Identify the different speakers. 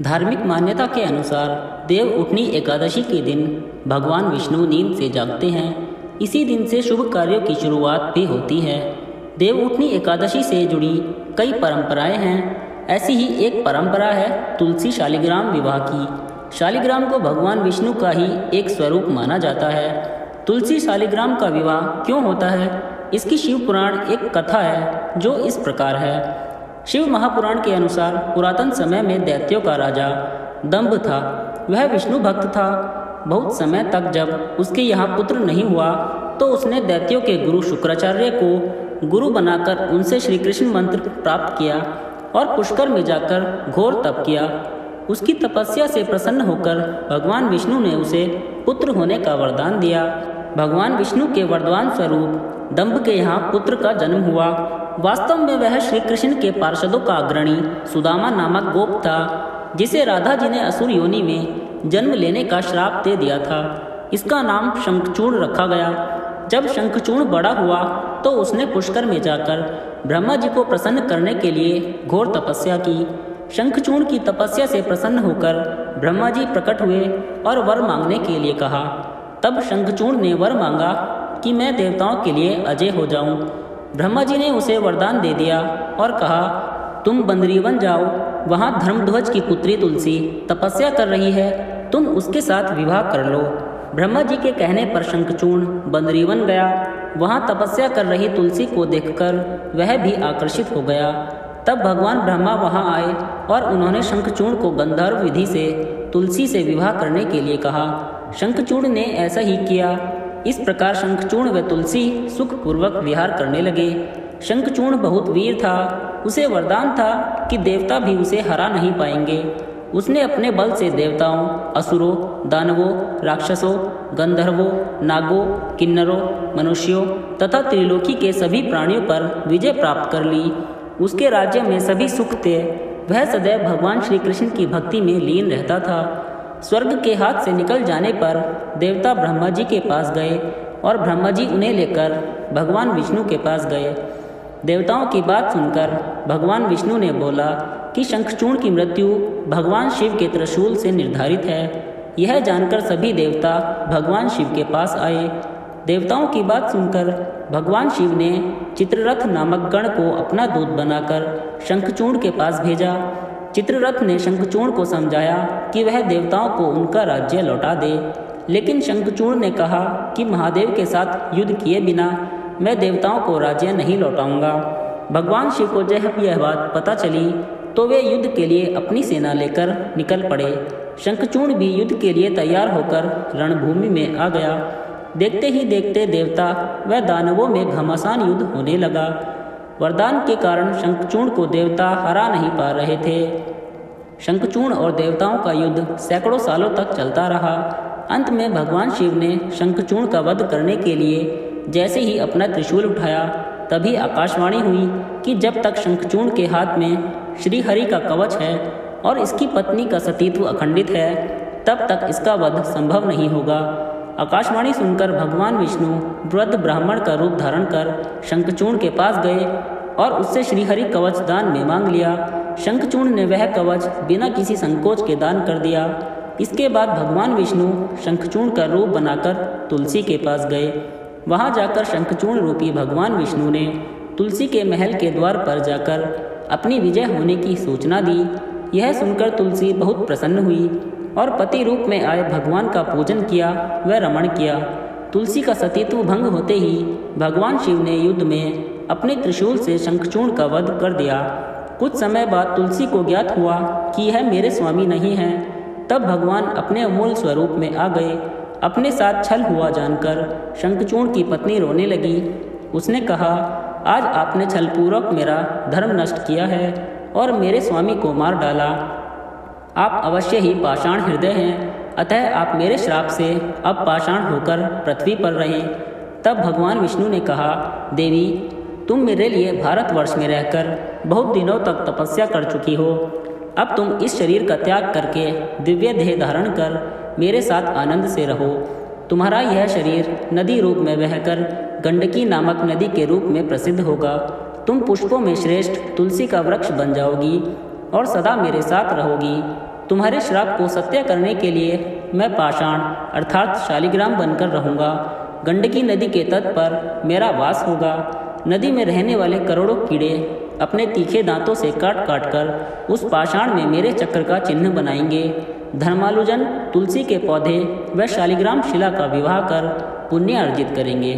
Speaker 1: धार्मिक मान्यता के अनुसार देव उठनी एकादशी के दिन भगवान विष्णु नींद से जागते हैं। इसी दिन से शुभ कार्यों की शुरुआत भी होती है। देव उठनी एकादशी से जुड़ी कई परंपराएं हैं। ऐसी ही एक परंपरा है तुलसी शालिग्राम विवाह की। शालिग्राम को भगवान विष्णु का ही एक स्वरूप माना जाता है। तुलसी शालिग्राम का विवाह क्यों होता है, इसकी शिव पुराण एक कथा है जो इस प्रकार है। शिव महापुराण के अनुसार पुरातन समय में दैत्यों का राजा दंभ था। वह विष्णु भक्त था। बहुत समय तक जब उसके यहाँ पुत्र नहीं हुआ तो उसने दैत्यों के गुरु शुक्राचार्य को गुरु बनाकर उनसे श्री कृष्ण मंत्र प्राप्त किया और पुष्कर में जाकर घोर तप किया। उसकी तपस्या से प्रसन्न होकर भगवान विष्णु ने उसे पुत्र होने का वरदान दिया। भगवान विष्णु के वरदान स्वरूप दंभ के यहाँ पुत्र का जन्म हुआ। वास्तव में वह श्री कृष्ण के पार्षदों का अग्रणी सुदामा नामक गोप था, जिसे राधा जी ने असुर योनि में जन्म लेने का श्राप दे दिया था। इसका नाम शंखचूर्ण रखा गया। जब शंखचूर्ण बड़ा हुआ तो उसने पुष्कर में जाकर ब्रह्मा जी को प्रसन्न करने के लिए घोर तपस्या की। शंखचूर्ण की तपस्या से प्रसन्न होकर ब्रह्मा जी प्रकट हुए और वर मांगने के लिए कहा। तब शंखचूर्ण ने वर मांगा कि मैं देवताओं के लिए अजय हो जाऊं। ब्रह्मा जी ने उसे वरदान दे दिया और कहा, तुम बंदरीवन जाओ, वहाँ धर्मध्वज की पुत्री तुलसी तपस्या कर रही है, तुम उसके साथ विवाह कर लो। ब्रह्मा जी के कहने पर शंखचूर्ण बंदरीवन गया। वहाँ तपस्या कर रही तुलसी को देखकर वह भी आकर्षित हो गया। तब भगवान ब्रह्मा वहाँ आए और उन्होंने शंखचूर्ण को गंधर्व विधि से तुलसी से विवाह करने के लिए कहा। शंखचूर्ण ने ऐसा ही किया। इस प्रकार शंखचूर्ण व तुलसी सुखपूर्वक विहार करने लगे। शंखचूर्ण बहुत वीर था। उसे वरदान था कि देवता भी उसे हरा नहीं पाएंगे। उसने अपने बल से देवताओं, असुरों, दानवों, राक्षसों, गंधर्वों, नागों, किन्नरों, मनुष्यों तथा त्रिलोकी के सभी प्राणियों पर विजय प्राप्त कर ली। उसके राज्य में सभी सुख थे। वह सदैव भगवान श्री कृष्ण की भक्ति में लीन रहता था। स्वर्ग के हाथ से निकल जाने पर देवता ब्रह्मा जी के पास गए और ब्रह्मा जी उन्हें लेकर भगवान विष्णु के पास गए। देवताओं की बात सुनकर भगवान विष्णु ने बोला कि शंखचूर्ण की मृत्यु भगवान शिव के त्रिशूल से निर्धारित है। यह जानकर सभी देवता भगवान शिव के पास आए। देवताओं की बात सुनकर भगवान शिव ने चित्ररथ नामक गण को अपना दूत बनाकर शंखचूर्ण के पास भेजा। चित्ररथ ने शंखचूर्ण को समझाया कि वह देवताओं को उनका राज्य लौटा दे, लेकिन शंखचूर्ण ने कहा कि महादेव के साथ युद्ध किए बिना मैं देवताओं को राज्य नहीं लौटाऊंगा। भगवान शिव को जब यह बात पता चली तो वे युद्ध के लिए अपनी सेना लेकर निकल पड़े। शंखचूर्ण भी युद्ध के लिए तैयार होकर रणभूमि में आ गया। देखते ही देखते देवता व दानवों में घमासान युद्ध होने लगा। वरदान के कारण शंखचूर्ण को देवता हरा नहीं पा रहे थे। शंखचूर्ण और देवताओं का युद्ध सैकड़ों सालों तक चलता रहा। अंत में भगवान शिव ने शंखचूर्ण का वध करने के लिए जैसे ही अपना त्रिशूल उठाया, तभी आकाशवाणी हुई कि जब तक शंखचूर्ण के हाथ में श्री हरि का कवच है और इसकी पत्नी का सतीत्व अखंडित है, तब तक इसका वध संभव नहीं होगा। आकाशवाणी सुनकर भगवान विष्णु वृद्ध ब्राह्मण का रूप धारण कर शंखचूर्ण के पास गए और उससे श्रीहरि कवच दान में मांग लिया। शंखचूर्ण ने वह कवच बिना किसी संकोच के दान कर दिया। इसके बाद भगवान विष्णु शंखचूर्ण का रूप बनाकर तुलसी के पास गए। वहां जाकर शंखचूर्ण रूपी भगवान विष्णु ने तुलसी के महल के द्वार पर जाकर अपनी विजय होने की सूचना दी। यह सुनकर तुलसी बहुत प्रसन्न हुई और पति रूप में आए भगवान का पूजन किया व रमण किया। तुलसी का सतीत्व भंग होते ही भगवान शिव ने युद्ध में अपने त्रिशूल से शंखचूर्ण का वध कर दिया। कुछ समय बाद तुलसी को ज्ञात हुआ कि यह मेरे स्वामी नहीं हैं। तब भगवान अपने अमूल स्वरूप में आ गए। अपने साथ छल हुआ जानकर शंखचूर्ण की पत्नी रोने लगी। उसने कहा, आज आपने छलपूर्वक मेरा धर्म नष्ट किया है और मेरे स्वामी को मार डाला। आप अवश्य ही पाषाण हृदय हैं, अतः आप मेरे श्राप से अब पाषाण होकर पृथ्वी पर रहें। तब भगवान विष्णु ने कहा, देवी, तुम मेरे लिए भारतवर्ष में रहकर बहुत दिनों तक तपस्या कर चुकी हो। अब तुम इस शरीर का त्याग करके दिव्य देह धारण कर मेरे साथ आनंद से रहो। तुम्हारा यह शरीर नदी रूप में बहकर गंडकी नामक नदी के रूप में प्रसिद्ध होगा। तुम पुष्पों में श्रेष्ठ तुलसी का वृक्ष बन जाओगी और सदा मेरे साथ रहोगी। तुम्हारे श्राप को सत्य करने के लिए मैं पाषाण अर्थात शालिग्राम बनकर रहूँगा। गंडकी नदी के तट पर मेरा वास होगा। नदी में रहने वाले करोड़ों कीड़े अपने तीखे दांतों से काट काट कर उस पाषाण में मेरे चक्र का चिन्ह बनाएंगे। धर्मालुजन तुलसी के पौधे व शालिग्राम शिला का विवाह कर पुण्य अर्जित करेंगे।